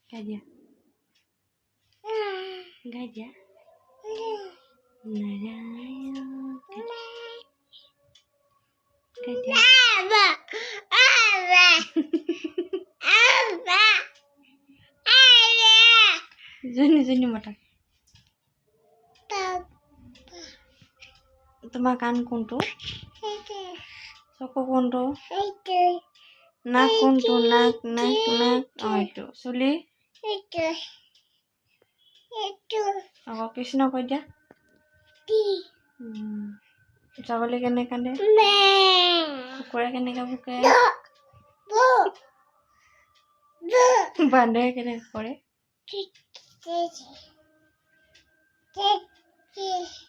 Gajah. Gajah. Narayan. Gajah. Zuni mata. তোমার কান কোনটো? চকু কোনটো? নাক কোনটো? নাক এইটো। চুলি? আকৌ কৃষ্ণ কৈ দিয়া। ছাগলী কেনে কান্দে? কুকুৰে কেনেকে ভুকে? বান্দৰে কেনেকে কৰে?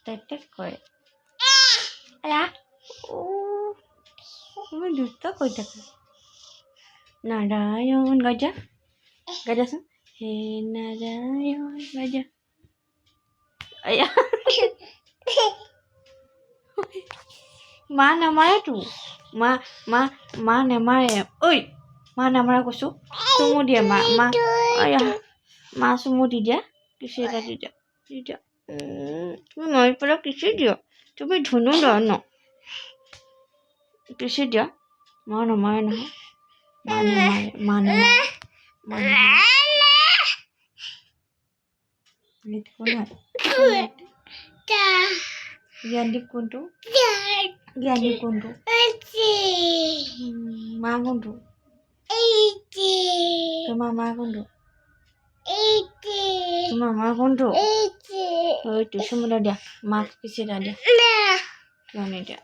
টেক কৰে। তুমি দুষ্ট কৈ থাকা। নাৰায়ণ গজা চোন। হে নাৰায়ণ গজা। মা নামাৰেতো। মা নামাৰে। ঐ মা নামাৰে কৈছো। চুমু দিয়ে মা চুমু দি দিয়া। কিছি এটা দি দিয়া। তুমি মাৰি পেলাই কিছি দিয়। তুমি ধুনু লোৱা ন। কিছি দিয়া। মা নামাৰে নহয়। মা নামাৰে। জ্ঞানদীপ কোনটো? মা কোনটো? তোমাৰ মা কোনটো? এইটো চুমুদা দিয়া। মাক কিছি এটা দিয়া। কিয় নিদিয়া?